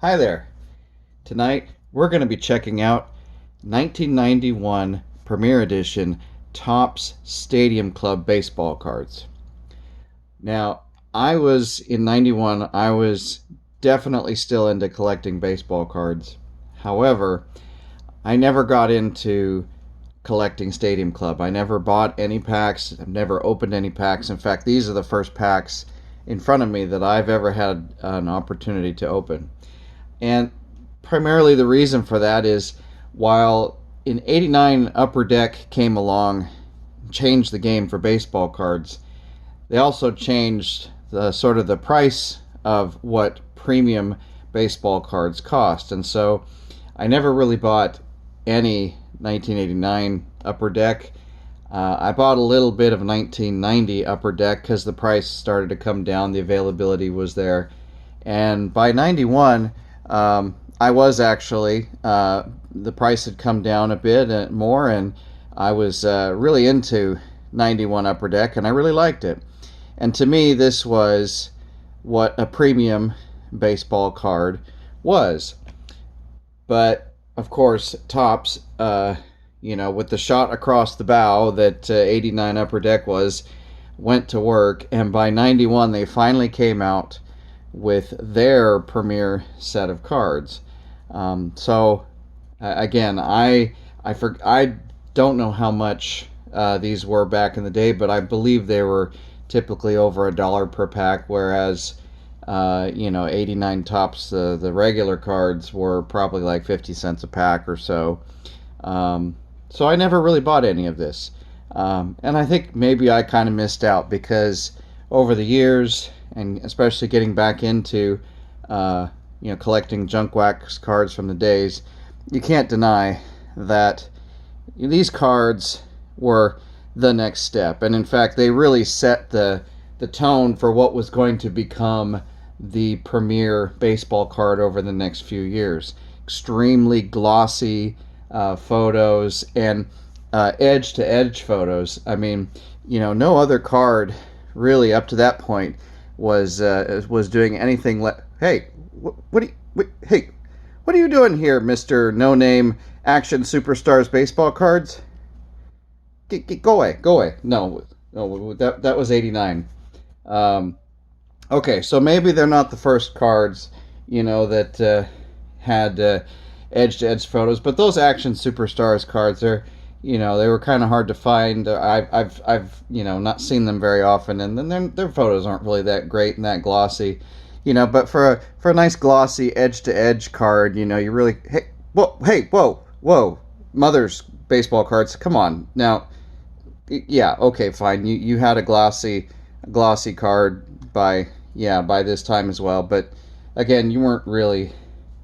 Hi there. Tonight we're going to be checking out 1991 Premier Edition Topps Stadium Club baseball cards. Now, in 91, I was definitely still into collecting baseball cards. However, I never got into collecting Stadium Club. I never bought any packs, I've never opened any packs. In fact, these are the first packs in front of me that I've ever had an opportunity to open. And primarily the reason for that is while in 89 Upper Deck came along, changed the game for baseball cards, they also changed the sort of the price of what premium baseball cards cost. And so I never really bought any 1989 Upper Deck. I bought a little bit of 1990 Upper Deck because the price started to come down, the availability was there. And by 91, I was actually, the price had come down a bit more, and I was really into 91 Upper Deck, and I really liked it. And to me, this was what a premium baseball card was. But, of course, Topps, with the shot across the bow that 89 Upper Deck went to work, and by 91 they finally came out with their premier set of cards. Again, I don't know how much these were back in the day, but I believe they were typically over $1 per pack, whereas 89 Topps, the regular cards were probably like 50 cents a pack or so. So I never really bought any of this. And I think maybe I kind of missed out because over the years, and especially getting back into collecting junk wax cards from the days, you can't deny that these cards were the next step. And in fact, they really set the tone for what was going to become the premier baseball card over the next few years. Extremely glossy photos and edge-to-edge photos. I mean, no other card really up to that point was doing anything like, hey, what are you doing here, Mr. No Name Action Superstars baseball cards? Go away. No, that was 89. Okay, so maybe they're not the first cards, that had edge-to-edge photos, but those Action Superstars cards are, they were kind of hard to find. I've not seen them very often, and then their photos aren't really that great and that glossy, But for a nice glossy edge-to-edge card, you really whoa, Mother's baseball cards. Come on now. Yeah, okay, fine. You had a glossy card by this time as well, but again, you weren't really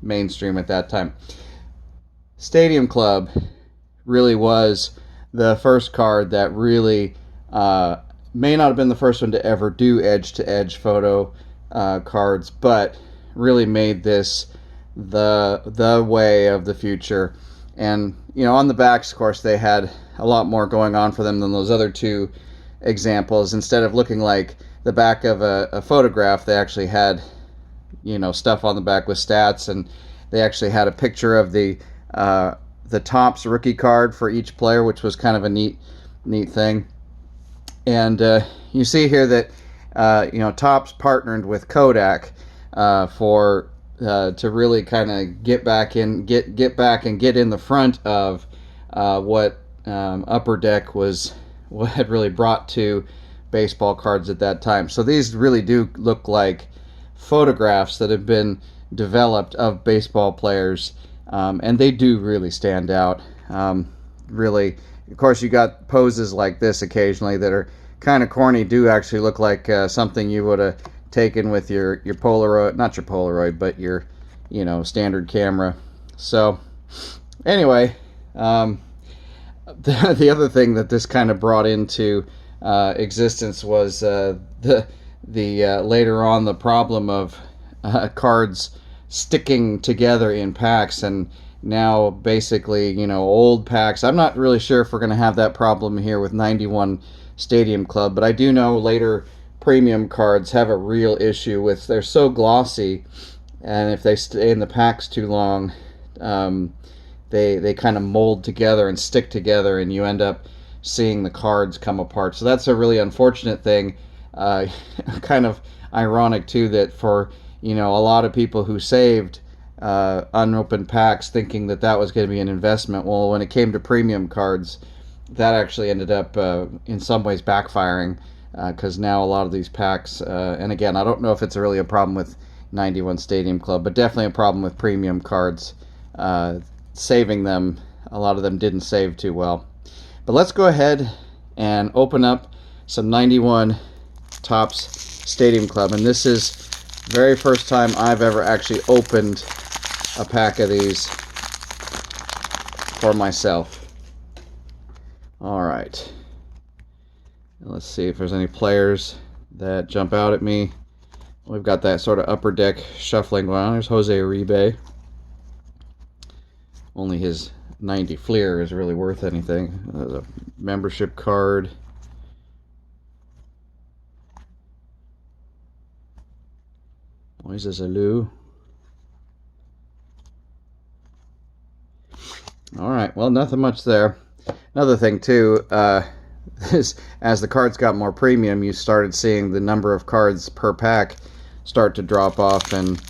mainstream at that time. Stadium Club really was the first card that really may not have been the first one to ever do edge-to-edge photo cards, but really made this the way of the future. And on the backs, of course, they had a lot more going on for them than those other two examples. Instead of looking like the back of a photograph, they actually had stuff on the back with stats, and they actually had a picture of the Topps rookie card for each player, which was kind of a neat thing. And you see here that Topps partnered with Kodak to really kind of get back and get in the front of what Upper Deck had really brought to baseball cards at that time. So these really do look like photographs that have been developed of baseball players, and they do really stand out. Really, of course, you got poses like this occasionally that are kind of corny, do actually look like something you would have taken with your Polaroid, not your Polaroid, but your standard camera. So anyway, the other thing that this kind of brought into existence was the later on the problem of cards sticking together in packs, and now basically old packs. I'm not really sure if we're going to have that problem here with 91 Stadium Club, but I do know later premium cards have a real issue with, they're so glossy and if they stay in the packs too long, they kind of mold together and stick together, and you end up seeing the cards come apart. So that's a really unfortunate thing. Kind of ironic too that for a lot of people who saved unopened packs thinking that that was going to be an investment. Well, when it came to premium cards, that actually ended up in some ways backfiring, because now a lot of these packs, and again, I don't know if it's really a problem with 91 Stadium Club, but definitely a problem with premium cards. Saving them, a lot of them didn't save too well. But let's go ahead and open up some 91 Topps Stadium Club, and this is the very first time I've ever actually opened a pack of these for myself. Alright, let's see if there's any players that jump out at me. We've got that sort of upper deck shuffling going on. There's Jose Uribe. Only his 90 Fleer is really worth anything. There's a membership card. Moises Alou. Alright, well, nothing much there. Another thing, too, is as the cards got more premium, you started seeing the number of cards per pack start to drop off, and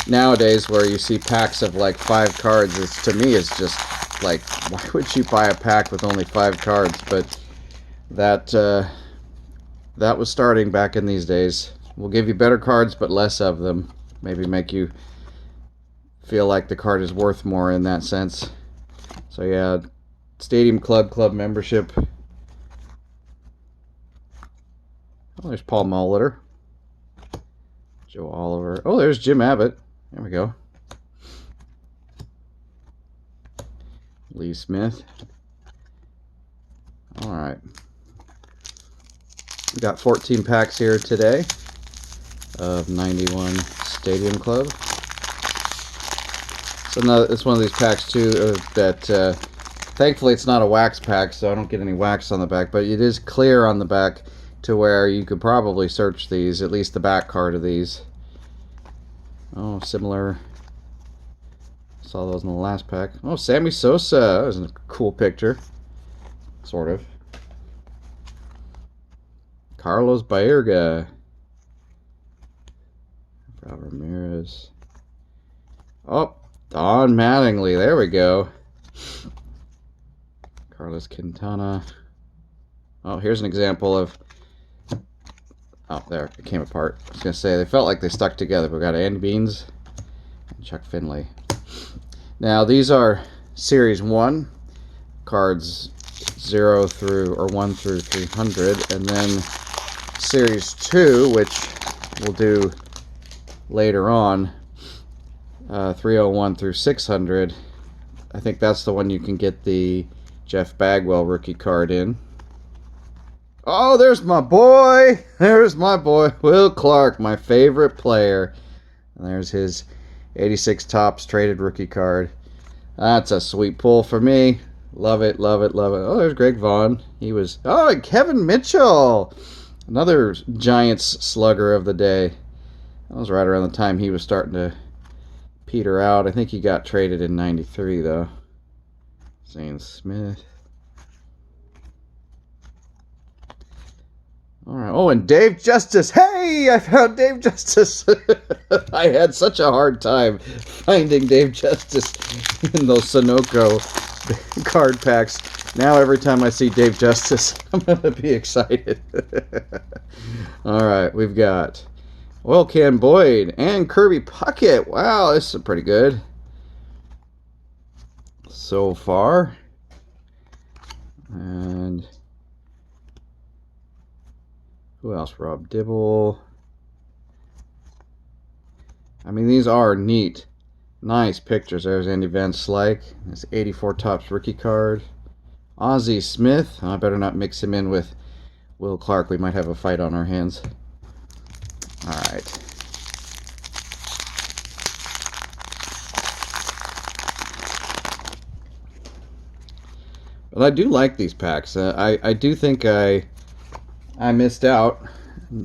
nowadays where you see packs of like 5 cards, to me is just like, why would you buy a pack with only 5 cards? But that was starting back in these days. We'll give you better cards but less of them. Maybe make you feel like the card is worth more in that sense. So yeah, Stadium Club membership. Oh, there's Paul Molitor. Joe Oliver. Oh, there's Jim Abbott. There we go. Lee Smith. Alright. We got 14 packs here today of 91 Stadium Club. So it's one of these packs too that thankfully it's not a wax pack, so I don't get any wax on the back, but it is clear on the back to where you could probably search these, at least the back card of these. Oh, similar. Saw those in the last pack. Oh, Sammy Sosa. That was a cool picture. Sort of. Carlos Baerga. Ramirez. Oh, Don Mattingly. There we go. Carlos Quintana. Oh, here's an example of... Oh, there. It came apart. I was going to say, they felt like they stuck together. But we got Andy Beans and Chuck Finley. Now, these are Series 1. Cards 0 through, or 1 through 300. And then Series 2, which we'll do later on, 301 through 600. I think that's the one you can get the Jeff Bagwell rookie card in. Oh, there's my boy! There's my boy, Will Clark, my favorite player. And there's his 86 Topps traded rookie card. That's a sweet pull for me. Love it, love it, love it. Oh, there's Greg Vaughn. He was... Oh, and Kevin Mitchell! Another Giants slugger of the day. That was right around the time he was starting to peter out. I think he got traded in 93, though. Zane Smith. All right. Oh, and Dave Justice. Hey, I found Dave Justice. I had such a hard time finding Dave Justice in those Sunoco card packs. Now every time I see Dave Justice, I'm going to be excited. All right. We've got Oil Can Boyd and Kirby Puckett. Wow, this is pretty good so far. And who else? Rob Dibble. I mean, these are neat. Nice pictures. There's Andy Van Slyke. This 84 Topps rookie card. Ozzie Smith. I better not mix him in with Will Clark. We might have a fight on our hands. Alright. But I do like these packs. I do think I missed out,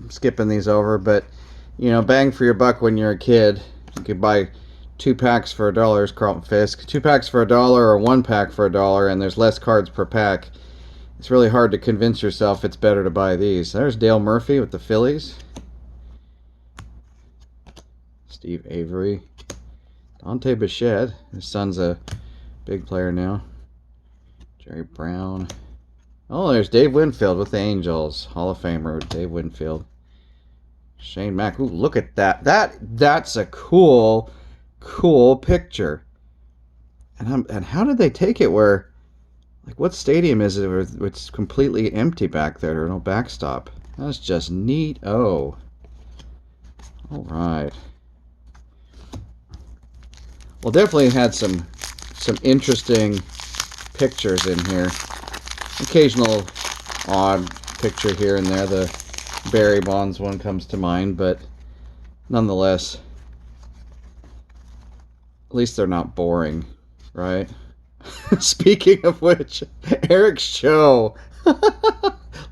skipping these over, but you know, bang for your buck when you're a kid. You could buy 2 packs for $1, Carlton Fisk. 2 packs for $1 or 1 pack for $1, and there's less cards per pack. It's really hard to convince yourself it's better to buy these. There's Dale Murphy with the Phillies. Steve Avery. Dante Bichette. His son's a big player now. Jerry Brown. Oh, there's Dave Winfield with the Angels. Hall of Famer Dave Winfield. Shane Mack. Ooh, look at that. That's a cool picture. And how did they take it where, like, what stadium is it where it's completely empty back there? There's no backstop. That's just neat. Oh. All right. Well, definitely had some interesting pictures in here. Occasional odd picture here and there. The Barry Bonds one comes to mind, but nonetheless, at least they're not boring, right? Speaking of which, Eric Show.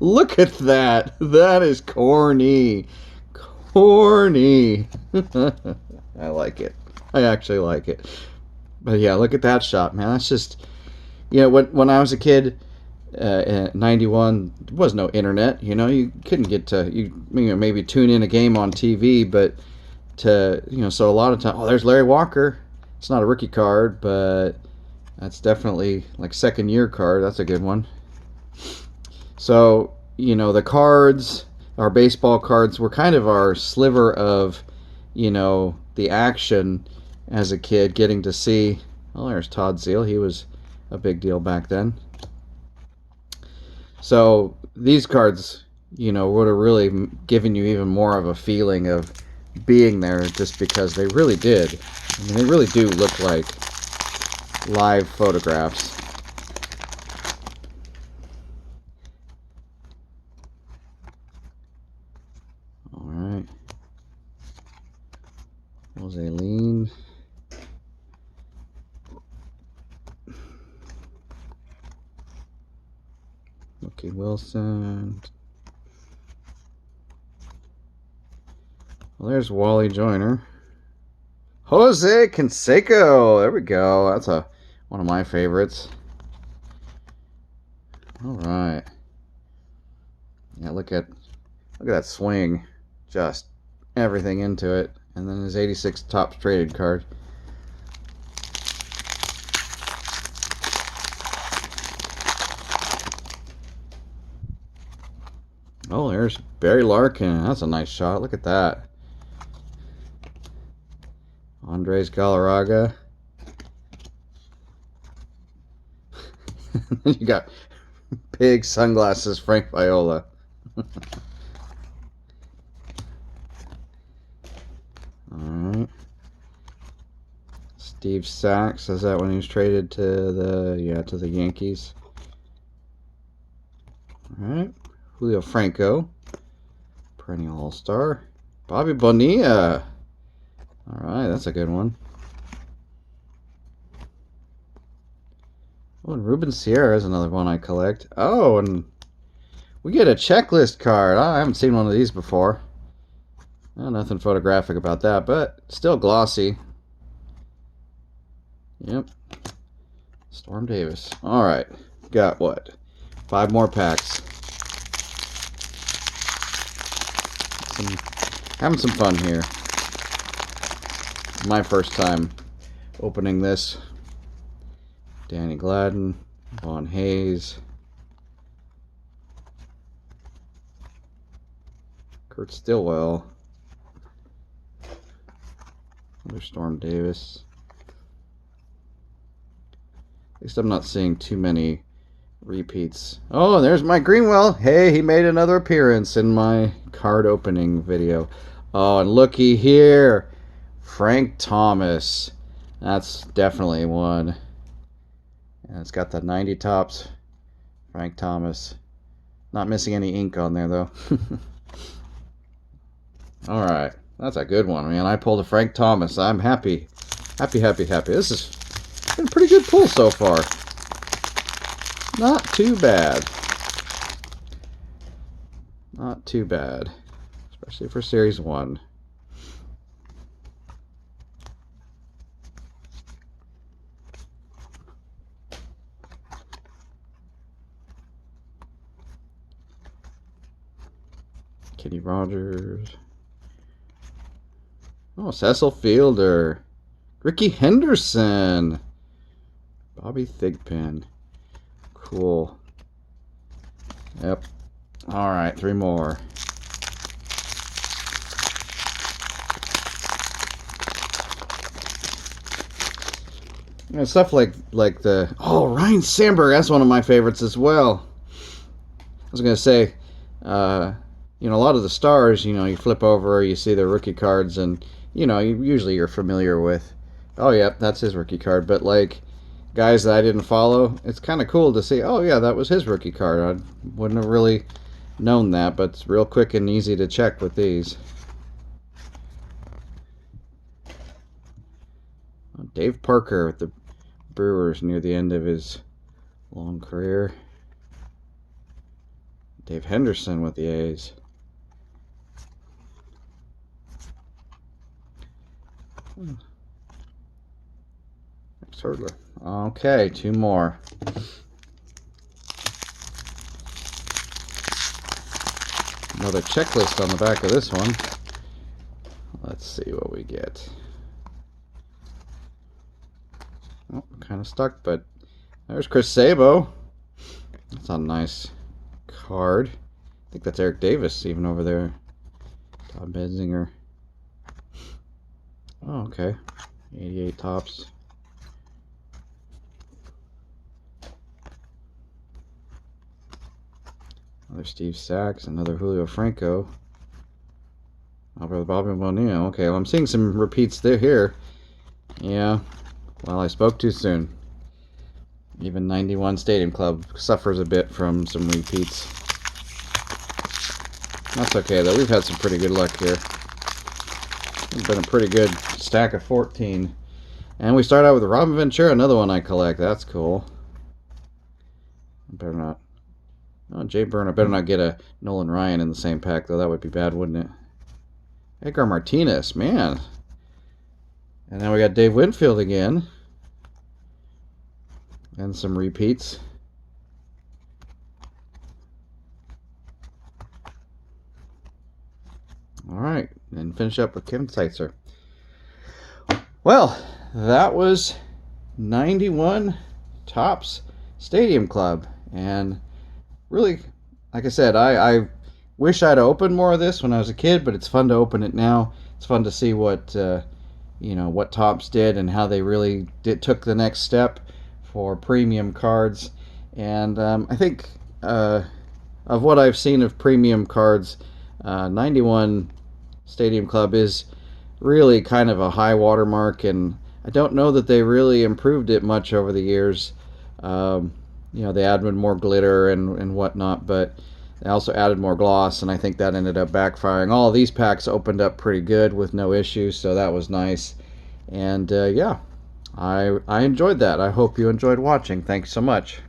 Look at that. That is corny. Corny. I like it. I actually like it. But yeah, look at that shot, man. That's just, you know, when I was a kid, in 91, there was no internet. You know, you couldn't get to, you know, maybe tune in a game on TV, but to, you know, so a lot of time, oh, there's Larry Walker. It's not a rookie card, but that's definitely like second year card. That's a good one. So, you know, the cards, our baseball cards, were kind of our sliver of, you know, the action as a kid, getting to see, well, there's Todd Zeile. He was a big deal back then. So these cards, you know, would have really given you even more of a feeling of being there, just because they really did. I mean, they really do look like live photographs. All right. Jose Lean. Mookie Wilson. Well, there's Wally Joyner. Jose Canseco. There we go. That's one of my favorites. All right. Yeah, look at that swing. Just everything into it. And then his 86 Topps traded card. Oh, there's Barry Larkin. That's a nice shot. Look at that. Andres Galarraga. You got big sunglasses, Frank Viola. Alright. Steve Sax, is that when he was traded to the Yankees? Alright. Julio Franco, perennial All-Star. Bobby Bonilla. Alright, that's a good one. Oh, and Ruben Sierra is another one I collect. Oh, and we get a checklist card. I haven't seen one of these before. Nothing photographic about that, but still glossy. Yep. Storm Davis. Alright, got what? 5 more packs. Having some fun here. My first time opening this. Danny Gladden, Vaughn Hayes, Kurt Stillwell, another Storm Davis. At least I'm not seeing too many repeats. Oh, there's Mike Greenwell. Hey, he made another appearance in my card opening video. Oh, and looky here, Frank Thomas. That's definitely one. And it's got the 90 Topps Frank Thomas. Not missing any ink on there, though. Alright, that's a good one, man. I pulled a Frank Thomas. I'm happy. Happy. This has been a pretty good pull so far. Not too bad. Not too bad. Especially for Series 1. Kenny Rogers. Oh, Cecil Fielder. Ricky Henderson. Bobby Thigpen. Cool. Yep. All right, 3 more. And stuff like the Ryan Sandberg. That's one of my favorites as well. I was gonna say, a lot of the stars. You flip over, you see their rookie cards, and usually you're familiar with. Oh yeah, that's his rookie card. But like guys that I didn't follow, it's kind of cool to see. Oh yeah, that was his rookie card. I wouldn't have really known that, but it's real quick and easy to check with these. Dave Parker with the Brewers near the end of his long career. Dave Henderson with the A's. Max Hurdler. Okay, 2 more. Another checklist on the back of this one. Let's see what we get. Oh, kind of stuck, but there's Chris Sabo. That's a nice card. I think that's Eric Davis even over there. Todd Benzinger. Oh, okay. 88 tops. Another Steve Sachs, another Julio Franco. Bobby Bonilla. Okay, well, I'm seeing some repeats there here. Yeah. Well, I spoke too soon. Even 91 Stadium Club suffers a bit from some repeats. That's okay, though. We've had some pretty good luck here. It's been a pretty good stack of 14. And we start out with Robin Ventura, another one I collect. That's cool. I better not. Oh, Jay Burner. Better not get a Nolan Ryan in the same pack, though. That would be bad, wouldn't it? Edgar Martinez, man. And then we got Dave Winfield again. And some repeats. Alright, and finish up with Kevin Seitzer. Well, that was 91 Topps Stadium Club. And really, like I said, I wish I'd opened more of this when I was a kid, but it's fun to open it now. It's fun to see what what Topps did and how they really took the next step for premium cards. And I think of what I've seen of premium cards, 91 Stadium Club is really kind of a high watermark, and I don't know that they really improved it much over the years. They added more glitter and whatnot, but they also added more gloss, and I think that ended up backfiring. All of these packs opened up pretty good with no issues, so that was nice. And yeah, I enjoyed that. I hope you enjoyed watching. Thanks so much.